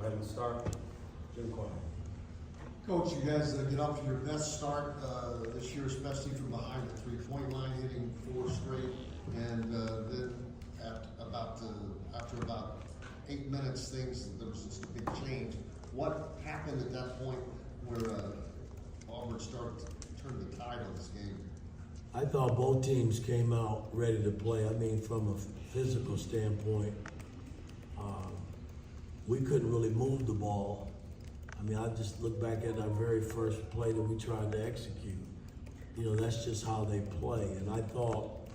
Go ahead and start. Jim Coyle. Coach, you guys get off to your best start this year, especially from behind the three-point line, hitting 4 straight, and then after about 8 minutes, there was just a big change. What happened at that point where Auburn started to turn the tide on this game? I thought both teams came out ready to play. I mean, from a physical standpoint, we couldn't really move the ball. I mean, I just look back at our very first play that we tried to execute. You know, that's just how they play. And I thought,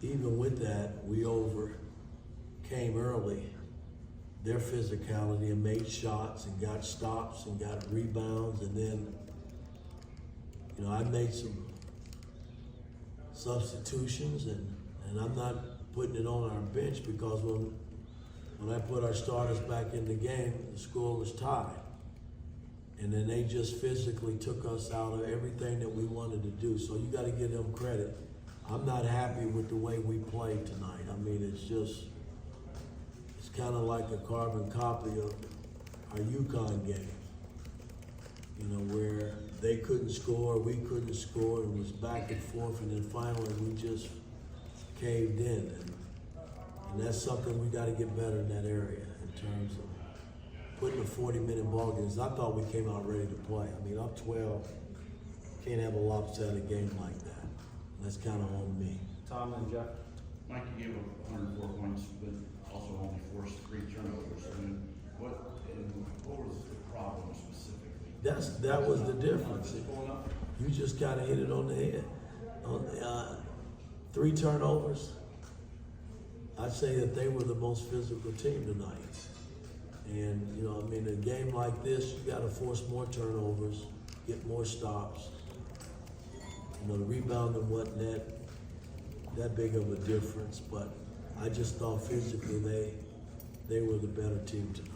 even with that, we overcame early their physicality and made shots and got stops and got rebounds. And then, you know, I made some substitutions, and I'm not putting it on our bench because when I put our starters back in the game, the score was tied. And then they just physically took us out of everything that we wanted to do. So you got to give them credit. I'm not happy with the way we played tonight. I mean, it's kind of like a carbon copy of our UConn game. You know, where they couldn't score, we couldn't score, it was back and forth, and then finally we just caved in. And that's something we got to get better in that area in terms of putting a 40-minute ball game. I thought we came out ready to play. I mean, up 12, can't have a lopsided game like that. That's kind of on me. Tom and Jeff. Mike, you gave up 104 points, but also only forced 3 turnovers. I mean, what was the problem specifically? That was the difference. You just kind of hit it on the head. On 3 turnovers, I'd say that they were the most physical team tonight. And, you know, I mean, a game like this, you got to force more turnovers, get more stops. You know, the rebounding wasn't that big of a difference, but I just thought physically they were the better team tonight.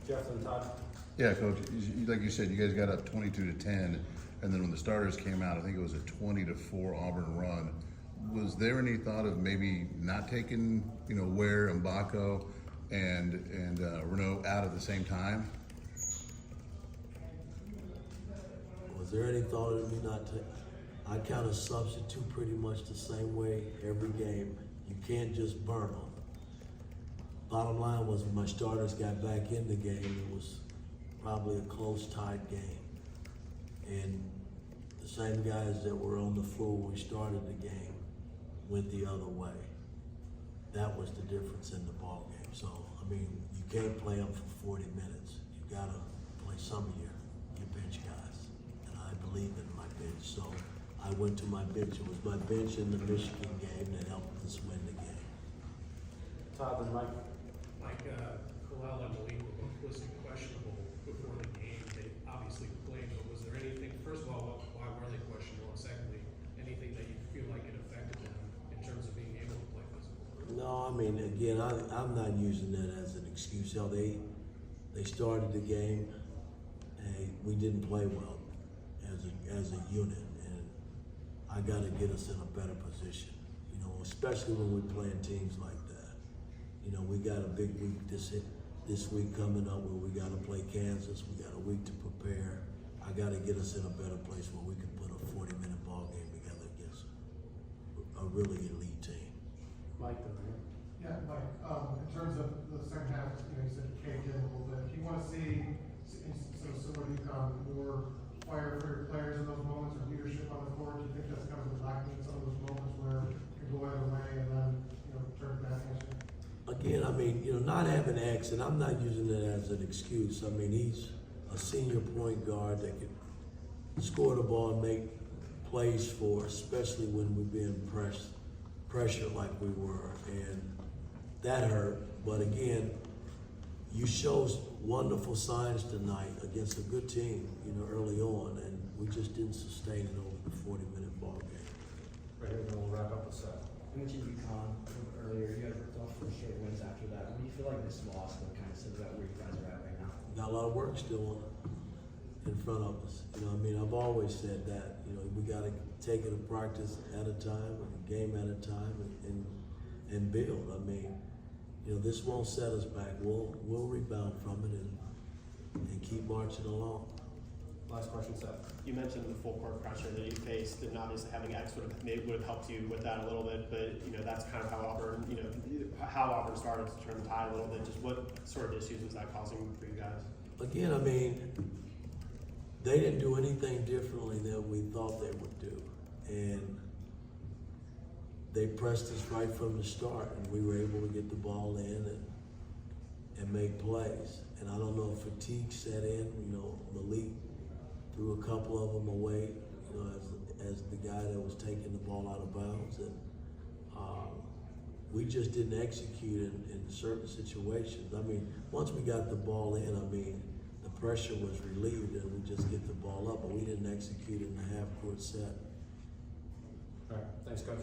Jeff and Todd. Yeah, Coach, like you said, you guys got up 22-10, and then when the starters came out, I think it was a 20-4 Auburn run. Was there any thought of maybe not taking, you know, Ware and Baco and Renault out at the same time? Was there any thought of me not to? I kind of substitute pretty much the same way every game. You can't just burn them. Bottom line was when my starters got back in the game, it was probably a close tied game. And the same guys that were on the floor when we started the game went the other way. That was the difference in the ball game. So, I mean, you can't play them for 40 minutes. You gotta play some of your bench guys. And I believe in my bench. So I went to my bench. It was my bench in the Michigan game that helped us win the game. Todd and Mike. Mike, Kalal and Malik were both listed questionable before the game. They obviously played, but was there anything, first of all, why were they questionable? And secondly, anything that you feel like it affected them in terms of being able to play physical? No, I mean, again, I'm not using that as an excuse. How they started the game, and we didn't play well as a unit, and I got to get us in a better position. You know, especially when we're playing teams like that. You know, we got a big week this week coming up where we got to play Kansas. We got a week to prepare. I got to get us in a better place where we can put a 40-minute ball game together against a really elite team. Mike over here. Yeah, Mike, in terms of the second half, you know, you said caved in a little bit. Do you want to see, so similar to UConn, more fire for your players in those moments or leadership on the court? Do you think that's kind of lacking in some of those moments where you go either way and then, you know, turn back into? Again, I mean, you know, not having X, and I'm not using it as an excuse. I mean, he's a senior point guard that can score the ball and make plays for, especially when we're being pressured like we were, and that hurt. But again, you showed wonderful signs tonight against a good team, you know, early on, and we just didn't sustain it over the 40-minute ball game. Right here, then we'll wrap up with Seth. You mentioned UConn earlier. You guys ripped off 4 straight wins after that. What do you feel like this loss kind of says about where you guys are at right now? Got a lot of work still in front of us. You know, I mean, I've always said that. You know, we got to take it a practice at a time, a game at a time, and build. I mean, you know, this won't set us back. We'll rebound from it, and and keep marching along. Last question, Seth. You mentioned the full court pressure that you faced, and obviously having X would have helped you with that a little bit. But that's kind of how Auburn, how Auburn started to turn the tide a little bit. Just what sort of issues was that causing for you guys? Again, I mean, they didn't do anything differently than we thought they would do, and they pressed us right from the start, and we were able to get the ball in and make plays. And I don't know if fatigue set in. Malik threw a couple of them away, as the guy that was taking the ball out of bounds, and we just didn't execute in certain situations. I mean, once we got the ball in, the pressure was relieved, and we just get the ball up, but we didn't execute in the half-court set. All right, thanks, Coach.